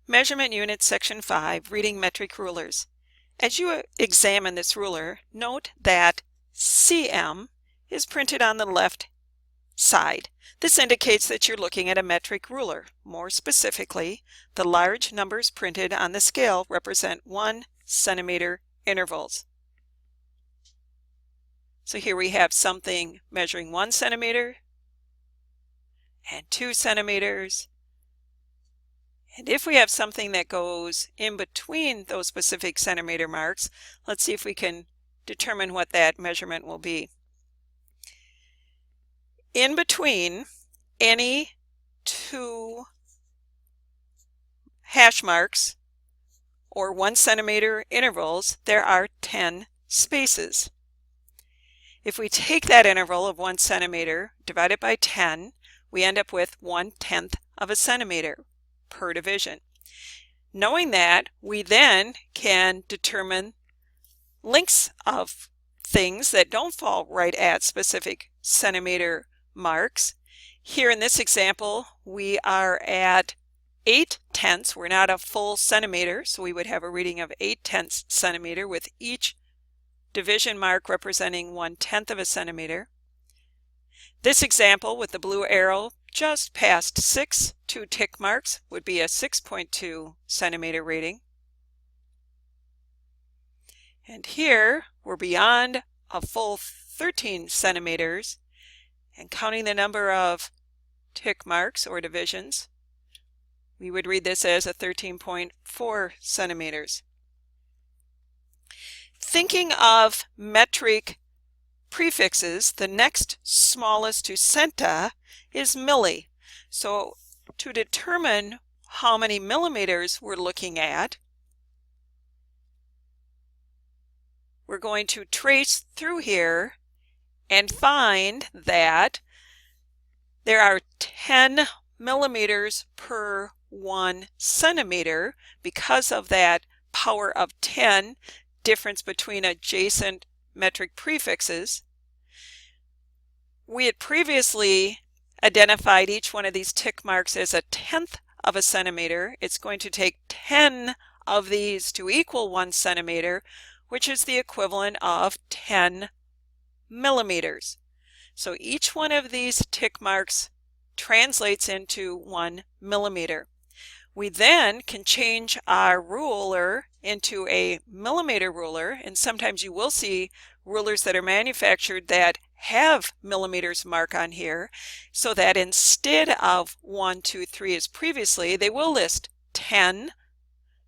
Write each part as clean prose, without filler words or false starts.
Measurement Unit Section 5, Reading Metric Rulers. As you examine this ruler, note that cm is printed on the left side. This indicates that you're looking at a metric ruler. More specifically, the large numbers printed on the scale represent 1 centimeter intervals. So here we have something measuring 1 centimeter and 2 centimeters. And if we have something that goes in between those specific centimeter marks, let's see if we can determine what that measurement will be. In between any two hash marks or 1 centimeter intervals, there are 10 spaces. If we take that interval of 1 centimeter, divide it by 10, we end up with 1/10 of a centimeter per division. Knowing that, we then can determine lengths of things that don't fall right at specific centimeter marks. Here in this example, we are at 8/10. We're not a full centimeter, so we would have a reading of 8/10 centimeter with each division mark representing 1/10 of a centimeter. This example with the blue arrow just past 6, 2 tick marks, would be a 6.2 centimeter reading. And here we're beyond a full 13 centimeters, and counting the number of tick marks or divisions, we would read this as a 13.4 centimeters. Thinking of metric prefixes, the next smallest to centa is milli. So to determine how many millimeters we're looking at, we're going to trace through here and find that there are 10 millimeters per 1 centimeter because of that power of 10 difference between adjacent metric prefixes. We had previously identified each one of these tick marks as 1/10 of a centimeter. It's going to take 10 of these to equal 1 centimeter, which is the equivalent of 10 millimeters. So each one of these tick marks translates into 1 millimeter. We then can change our ruler into a millimeter ruler, and sometimes you will see rulers that are manufactured that have millimeters mark on here, so that instead of 1, 2, 3 as previously, they will list 10,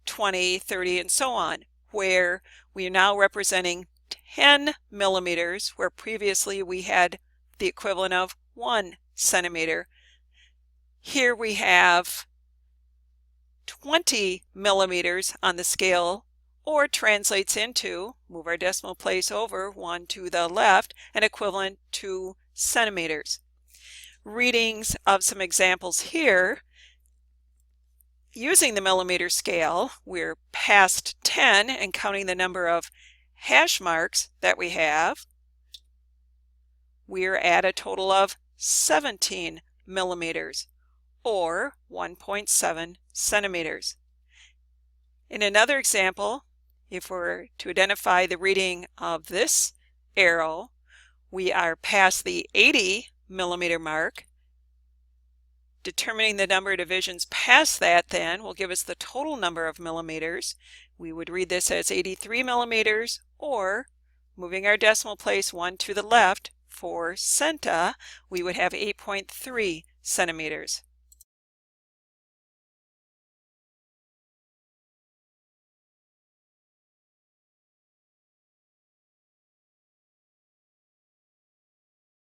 20, 30, and so on, where we are now representing 10 millimeters, where previously we had the equivalent of 1 centimeter. Here we have 20 millimeters on the scale, or translates into, move our decimal place over 1 to the left, an equivalent to centimeters. Readings of some examples here. Using the millimeter scale, we're past 10 and counting the number of hash marks that we have, we're at a total of 17 millimeters, or 1.7 centimeters. In another example, if we're to identify the reading of this arrow, we are past the 80 millimeter mark. Determining the number of divisions past that then will give us the total number of millimeters. We would read this as 83 millimeters, or moving our decimal place 1 to the left, for centa, we would have 8.3 centimeters.